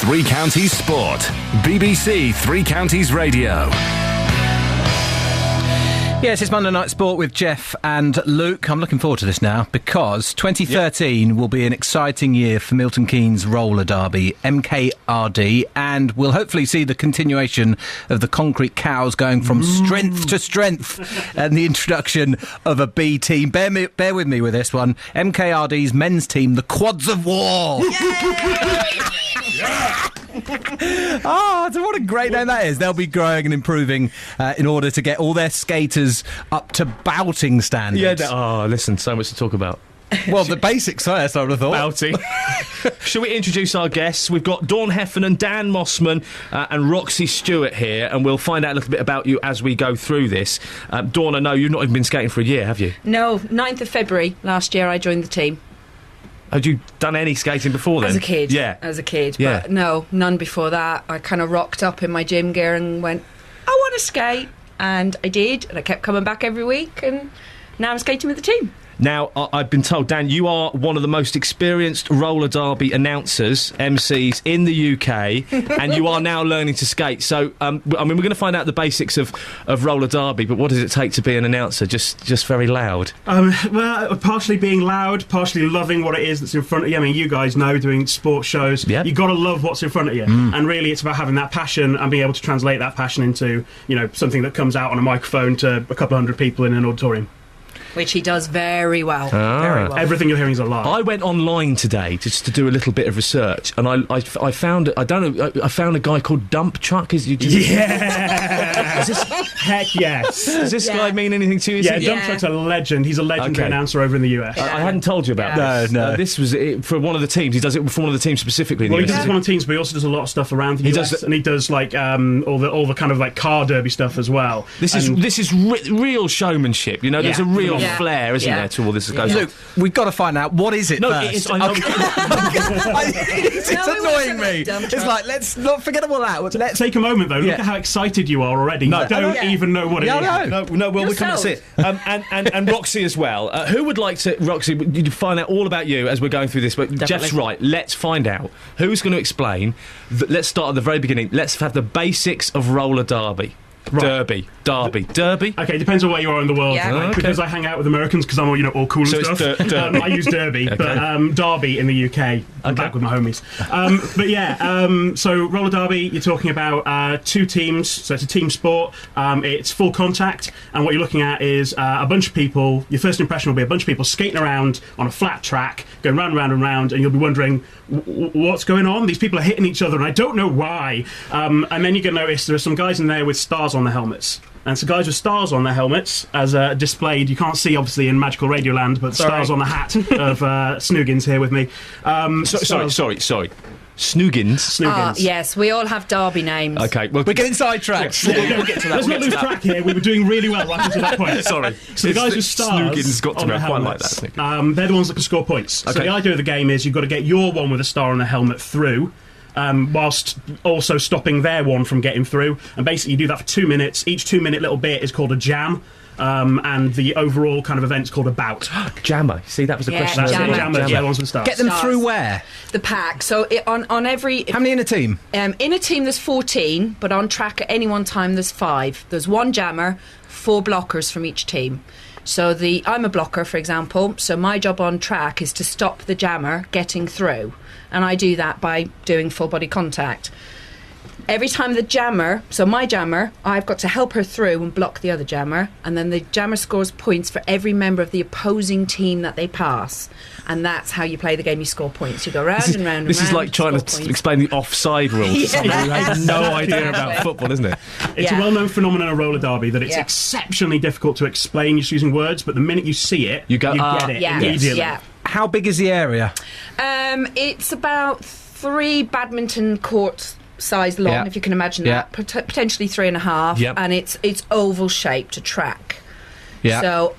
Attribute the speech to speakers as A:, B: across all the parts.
A: Three Counties Sport. BBC Three Counties Radio.
B: Yes, it's Monday Night Sport with Jeff and Luke. I'm looking forward to this now because 2013 will be an exciting year for Milton Keynes Roller Derby, MKRD, and we'll hopefully see the continuation of the concrete cows going from strength to strength and the introduction of a B team. Bear with me with this one. MKRD's men's team, the Quads of War. Oh, what a great name that is. They'll be growing and improving in order to get all their skaters up to bouting standards.
C: Yeah, listen, so much to talk about.
B: Well, the basics first, I would have thought.
C: Bouting. Shall we introduce our guests? We've got Dawn Heffernan, Dan Mossman and Roxy Stewart here, and we'll find out a little bit about you as we go through this. Dawn, I know you've not even been skating for a year, have you?
D: No, 9th of February last year I joined the team.
C: Had you done any skating before then?
D: As a kid.
C: Yeah.
D: As a kid.
C: Yeah.
D: But no, none before that. I kind of rocked up in my gym gear and went, I want to skate. And I did. And I kept coming back every week. And now I'm skating with the team.
C: Now, I've been told, Dan, you are one of the most experienced roller derby announcers, MCs, in the UK, and you are now learning to skate. So, I mean, we're going to find out the basics of roller derby, but what does it take to be an announcer? Just very loud?
E: Well, partially being loud, partially loving what it is that's in front of you. I mean, you guys know, doing sports shows, you've got to love what's in front of you. And really, it's about having that passion and being able to translate that passion into, something that comes out on a microphone to a couple hundred people in an auditorium.
D: Which he does very well. Very well.
E: Everything you're hearing is a lie.
C: I went online today just to do a little bit of research, and I found I found a guy called Dump Truck. Is
E: Heck yes.
C: Does this guy mean anything to you?
E: Yeah, Dump Truck's a legend. He's a legendary announcer over in the US.
C: I hadn't told you about this.
B: No.
C: This was it for one of the teams. He does it for one of the teams specifically.
E: Well, he does it for one of the teams, but he also does a lot of stuff around the US, and he does like all the kind of like car derby stuff as well.
C: This is real showmanship. There's a real flair, isn't there, to all this that goes on.
B: Look, we've got to find out, what is it first?
C: It is, I know.
B: It's annoying me. It's like, let's not forget all that. Let's
E: take a moment, though. Look at how excited you are already. You don't even know what it is.
C: No, well, we can't see it. And Roxy as well. Who would like to, Roxy, you find out all about you as we're going through this, but definitely. Jeff's right, let's find out. Who's going to explain? Let's start at the very beginning. Let's have the basics of roller derby. Right. Derby.
E: Okay, depends on where you are in the world.
D: Yeah.
E: Like, because I hang out with Americans because I'm all cool and stuff.
C: Derby.
E: I use Derby, but Derby in the UK. I'm back with my homies. So roller derby, you're talking about two teams, so it's a team sport. It's full contact, and what you're looking at is a bunch of people. Your first impression will be a bunch of people skating around on a flat track, going round and round and round, and you'll be wondering what's going on. These people are hitting each other, and I don't know why. And then you're going to notice there are some guys in there with stars on their helmets. And so guys with stars on their helmets, as displayed, you can't see obviously in Magical Radioland, but stars on the hat of Snoogins here with me.
C: Sorry. Snoogins.
D: Yes, we all have derby names.
C: Okay, well,
B: we're getting sidetracked.
C: We'll get to that.
E: Let's not lose track here. We were doing really well right up to that point.
C: Sorry.
E: So the guys with stars
C: Snoogins got to
E: on
C: me.
E: their
C: I quite like
E: helmets,
C: that.
E: they're the ones that can score points. So the idea of the game is you've got to get your one with a star on the helmet through, whilst also stopping their one from getting through. And basically you do that for 2 minutes. Each 2 minute little bit is called a jam. And the overall kind of event's called a bout.
C: Jammer. See, that was the question.
E: Jammers. Yeah, ones with stars.
B: Get them through where?
D: The pack. So on every...
B: How many in a team?
D: In a team there's 14, but on track at any one time there's 5. There's one jammer, 4 blockers from each team. So I'm a blocker, for example, so my job on track is to stop the jammer getting through. And I do that by doing full body contact. Every time the jammer, so my jammer, I've got to help her through and block the other jammer, and then the jammer scores points for every member of the opposing team that they pass. And that's how you play the game. You score points. You go round and round and round.
C: This is like trying to explain the offside rule to someone who has no idea about football, isn't it?
E: It's a well-known phenomenon of roller derby that it's exceptionally difficult to explain just using words, but the minute you see it, you get it immediately.
D: Yeah.
B: How big is the area?
D: It's about 3 badminton courts size long, if you can imagine that, potentially 3.5, and it's oval shaped, a track. So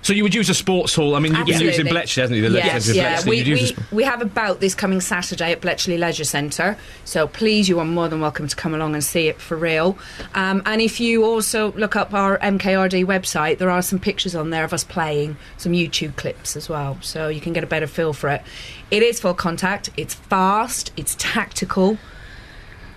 C: So you would use a sports hall. I mean, you've been using Bletchley, hasn't you? The
D: Yes,
C: Leisure
D: yeah.
C: Bletchley.
D: We have a bout this coming Saturday at Bletchley Leisure Centre. So please, you are more than welcome to come along and see it for real. And if you also look up our MKRD website, there are some pictures on there of us playing, some YouTube clips as well. So you can get a better feel for it. It is full contact. It's fast. It's tactical.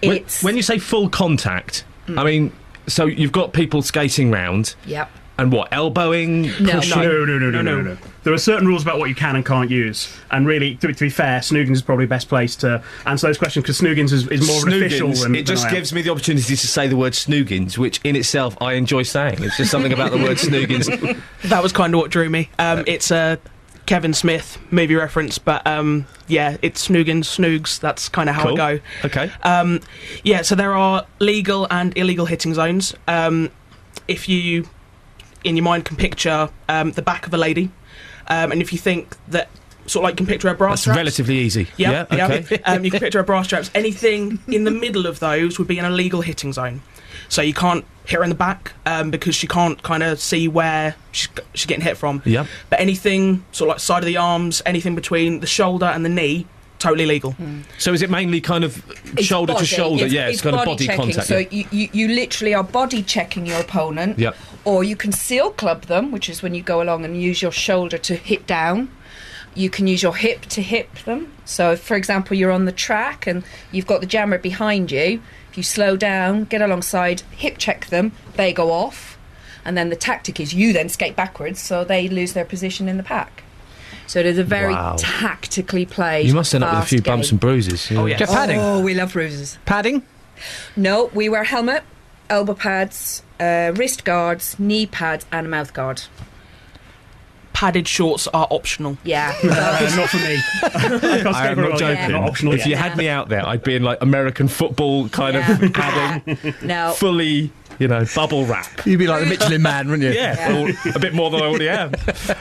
C: When you say full contact, I mean, so you've got people skating round.
D: Yep.
C: And what, elbowing? Pushing?
E: No. There are certain rules about what you can and can't use. And really, to be fair, Snoogins is probably the best place to answer those questions, because Snoogins is more of an official than
C: it just gives me the opportunity to say the word Snoogins, which in itself I enjoy saying. It's just something about the word Snoogins.
F: That was kind of what drew me. It's a Kevin Smith movie reference, but yeah, it's Snoogins, Snoogs, that's kind of how I go.
C: Okay.
F: Yeah, so there are legal and illegal hitting zones. If you, in your mind, can picture the back of a lady, and if you think that, sort of like, you can picture her bra straps.
C: That's relatively easy.
F: Yeah,
C: okay.
F: You can picture her bra straps. Anything in the middle of those would be an illegal hitting zone. So you can't hit her in the back because she can't kind of see where she's getting hit from.
C: Yeah.
F: But anything sort of like side of the arms, anything between the shoulder and the knee, totally legal.
C: So is it mainly kind of shoulder to shoulder? It's kind of body
D: checking.
C: contact.
D: So you literally are body checking your opponent.
C: Yep.
D: Or you can seal club them, which is when you go along and use your shoulder to hit down. You can use your hip to hip them. So if, for example, you're on the track and you've got the jammer behind you, if you slow down, get alongside, hip check them, they go off. And then the tactic is you then skate backwards so they lose their position in the pack. So it is a very tactically played.
C: You must end up with a few
D: game.
C: bumps and bruises.
F: Oh, yeah.
B: Jeff, padding?
D: Oh, we love bruises.
B: Padding?
D: No, we wear helmet, elbow pads, wrist guards, knee pads and a mouth guard.
F: Padded shorts are optional.
D: Yeah.
E: not for me.
C: I am not joking.
E: Not optional
C: If
E: yet.
C: you had me out there, I'd be in like American football kind of padding,
D: No.
C: fully, bubble wrap.
B: You'd be like the Michelin Man, wouldn't you?
C: Yeah, well, a bit more than I already am.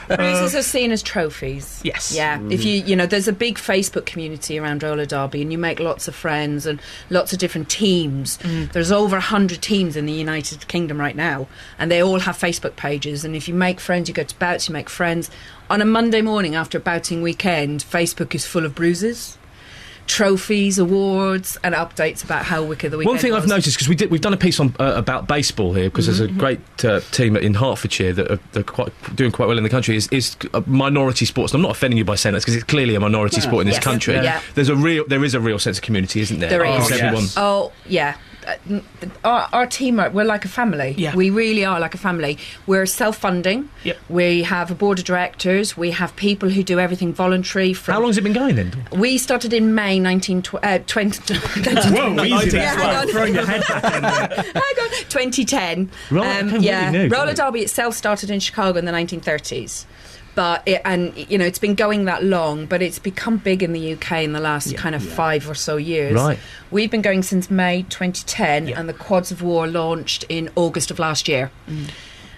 D: Bruises are seen as trophies.
F: Yes.
D: Yeah. If there's a big Facebook community around roller derby and you make lots of friends and lots of different teams. There's over 100 teams in the United Kingdom right now and they all have Facebook pages, and if you make friends, you go to bouts, you make friends. On a Monday morning after a bouting weekend, Facebook is full of bruises, trophies, awards, and updates about how wicked the weekend
C: One thing
D: was.
C: I've noticed, because we've done a piece on about baseball here, because there's a great team in Hertfordshire that are doing quite well in the country, is minority sports. And I'm not offending you by saying that, because it's clearly a minority sport in this country.
D: Yeah.
C: There is a real sense of community, isn't there?
D: There is.
C: Because everyone.
D: Oh, yeah. Our team, we're like a family.
F: Yeah.
D: We really are like a family. We're self-funding.
F: Yep.
D: We have a board of directors. We have people who do everything voluntary.
C: How long has it been going then?
D: We started in May 1920.
E: Whoa, easy.
D: Yeah, hang on.
E: Throwing your head back in there.
D: Hang on, 2010.
C: Right, okay, really new,
D: Roller
C: right.
D: derby itself started in Chicago in the 1930s. But it's been going that long, but it's become big in the UK in the last 5 or so years.
C: Right.
D: We've been going since May 2010, and the Quads of War launched in August of last year.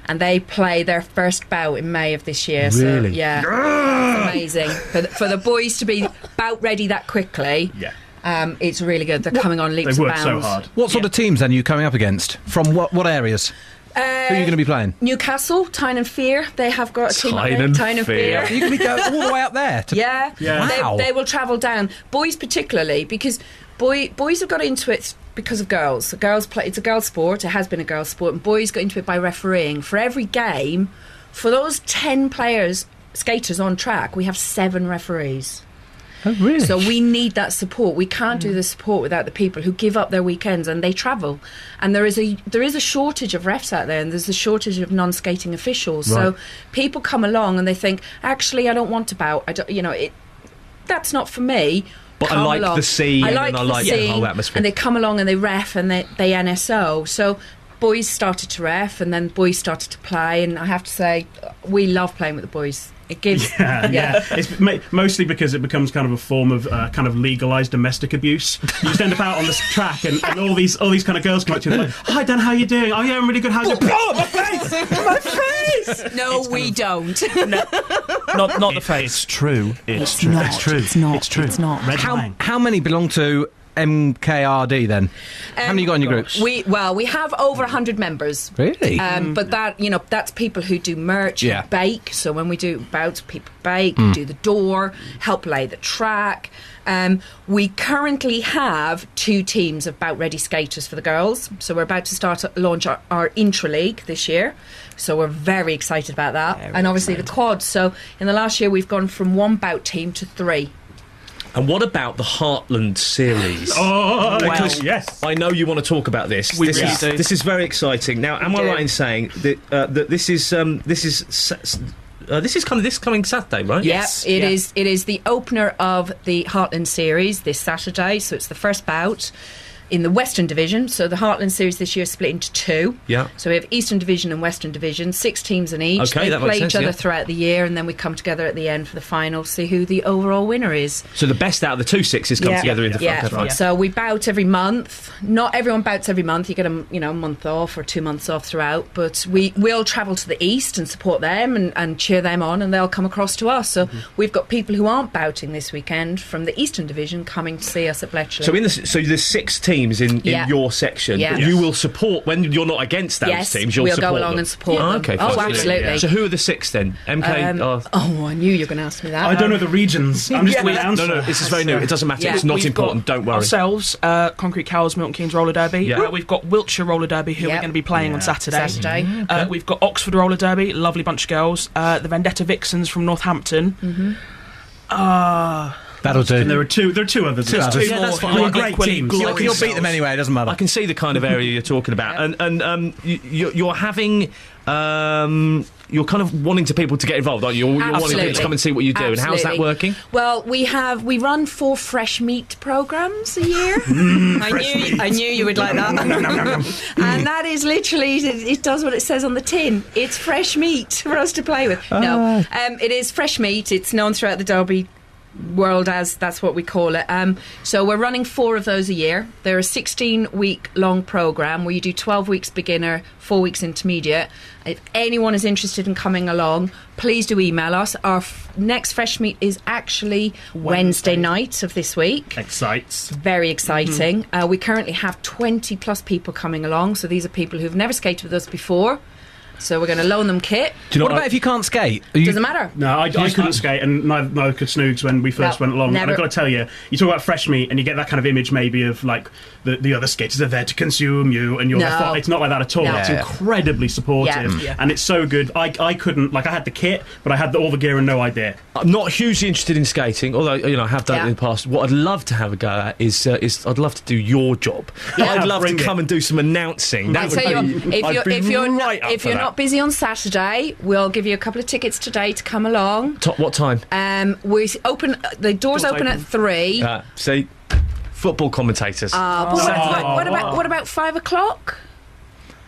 D: And they play their first bout in May of this year.
C: Really?
D: So, yeah. It's amazing. For the boys to be bout ready that quickly, it's really good. They're coming on leaps
E: They
D: and
E: work
D: bounds.
E: so hard.
B: What sort of teams then are you coming up against? From what areas? Who are you going to be playing?
D: Newcastle, Tyne and Fear. They have got a team up
C: Tyne
D: there.
C: and
D: Tyne and
C: Fear.
D: Fear.
B: Are you going to go all the way up there?
D: Yeah.
B: Wow.
D: They will travel down. Boys particularly, because boys have got into it because of girls. It's a girls' sport. It has been a girls' sport, and boys got into it by refereeing. For every game, for those 10 skaters on track, we have 7 referees.
C: Oh, really?
D: So we need that support. We can't do the support without the people who give up their weekends and they travel. And there is a shortage of refs out there, and there's a shortage of non-skating officials.
C: Right.
D: So people come along and they think, actually, I don't want to bout. That's not for me.
C: But I
D: Come
C: like
D: along.
C: the scene and I like the whole atmosphere.
D: And they come along and they ref and they NSO. So boys started to ref and then boys started to play. And I have to say, we love playing with the boys. It gives,
E: It's mostly because it becomes kind of a form of kind of legalised domestic abuse. You just end up out on this track, and all these kind of girls come up to you and like, "Hi Dan, how you doing? Oh yeah, I'm really good. How's your my face? My face!"
D: No, we don't.
F: Not the face.
G: It's true. It's true. It's true.
H: It's not.
G: It's true.
H: It's not.
G: Red line.
B: How many belong to MKRD then? How many you got in your groups?
D: We have over 100 members.
B: Really?
D: But that's people who do merch,
B: Yeah.
D: bake. So when we do bouts, people bake, do the door, help lay the track. We currently have 2 teams of bout-ready skaters for the girls. So we're about to launch our intra-league this year. So we're very excited about that. And obviously the quads. So in the last year, we've gone from 1 bout team to 3.
C: And what about the Heartland series?
E: Because, yes.
C: I know you want to talk about this.
F: We really do.
C: This is very exciting. Now, am I right in saying that this is this coming Saturday, right?
D: Yes, it is. It is the opener of the Heartland series this Saturday. So it's the first bout in the Western Division. So the Heartland series this year is split into 2.
C: Yeah.
D: So we have Eastern Division and Western Division, 6 teams in each.
C: Okay,
D: they
C: that
D: play
C: makes
D: each
C: sense,
D: other throughout the year, and then we come together at the end for the final, see who the overall winner is.
C: So the best out of the 2 sixes come together in the final.
D: Right. So we bout every month. Not everyone bouts every month. You get a month off or 2 months off throughout. But we will travel to the east and support them and cheer them on, and they'll come across to us. So we've got people who aren't bouting this weekend from the Eastern Division coming to see us at Bletchley.
C: So there's 6 teams in your section.
D: Yeah.
C: But you will support when you're not against those teams. You'll
D: we'll
C: support
D: go along
C: them.
D: and support them.
C: Okay,
D: oh,
C: fine.
D: absolutely.
C: So who are the 6 then? MK.
D: I knew you were going to ask me that.
E: I don't know the regions. I'm just an announcer.
C: No, this is very new. It doesn't matter.
D: Yeah.
C: It's not
F: We've
C: important.
F: got
C: Don't worry.
F: Ourselves, Concrete Cows, Milton Keynes Roller Derby.
C: Yeah.
F: We've got Wiltshire Roller Derby, who we're
D: Yep.
F: going to be playing on Saturday.
D: We've
F: We've got Oxford Roller Derby, lovely bunch of girls. The Vendetta Vixens from Northampton.
B: That'll do.
E: And there are two others.
B: Two others.
C: Yeah, that's fine.
E: Who are
C: Like
E: great
F: equally
E: teams.
F: glorious.
B: You'll beat them anyway, it doesn't matter.
C: I can see the kind of area you're talking about, and you're having. You're kind of wanting people to get involved, aren't you? You're wanting people to come and see what you do. And how's that working?
D: Well, we run 4 fresh meat programmes a year. I knew you would like that. And that is literally, it does what it says on the tin. It's fresh meat for us to play with. No, it is fresh meat. It's known throughout the Derby world as that's what we call it. So we're running 4 of those a year. They're a 16-week long programme where you do 12 weeks beginner, 4 weeks intermediate. If anyone is interested in coming along, please do email us. Our next fresh meet is actually Wednesday night of this week.
E: Excites.
D: Very exciting. We currently have 20 plus people coming along, so these are people who've never skated with us before. So we're going to loan them kit.
B: What about if you can't skate?
D: Doesn't matter.
E: No, I couldn't skate, and neither could Snoogs when we first went along.
D: Never.
E: And I've got to tell you, you talk about fresh meat, and you get that kind of image maybe of like the other skaters are there to consume you, and you're
D: No.
E: it's not like that at all.
D: No.
E: It's incredibly supportive, and it's so good. I couldn't, I had the kit, but I had all the gear and no idea.
C: I'm not hugely interested in skating, although I have done it in the past. What I'd love to have a go at is I'd love to do your job.
D: Yeah.
C: I'd love to
E: Bring it.
C: come and do some announcing.
D: I'll tell you, if you're not busy on Saturday, we'll give you a couple of tickets today to come along.
C: What time?
D: The doors open at 3.
C: See, football commentators.
D: What about 5 o'clock?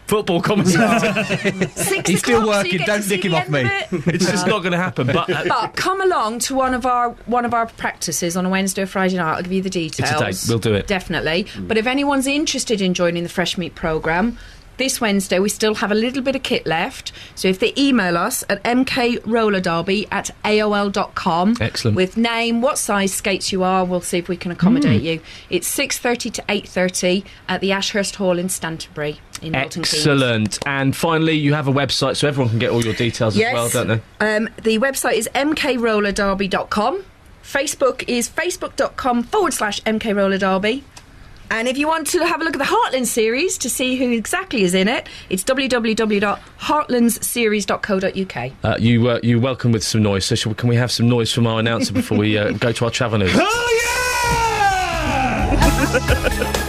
C: Football commentators.
D: 6
B: He's still
D: o'clock, so
B: working,
D: you get
B: don't
D: to see
B: nick him
D: the
B: off
D: end
B: me.
D: of it.
C: It's just not going to happen.
D: But come along to one of our practices on a Wednesday or Friday night. I'll give you the details.
C: It's a date. We'll do it.
D: Definitely. But if anyone's interested in joining the Fresh Meat programme, this Wednesday we still have a little bit of kit left. So if they email us at mkrollerderby@aol.com
C: Excellent.
D: with name, what size skates you are, we'll see if we can accommodate you. It's 6:30 to 8:30 at the Ashurst Hall in Stantonbury in Milton Keynes.
C: Excellent. And finally, you have a website so everyone can get all your details as well, don't they?
D: The website is mkrollerderby.com. Facebook is facebook.com/mkrollerderby. And if you want to have a look at the Heartland series to see who exactly is in it, it's www.heartlandsseries.co.uk.
C: You welcome with some noise. So can we have some noise from our announcer before we go to our travel news?
E: Oh yeah!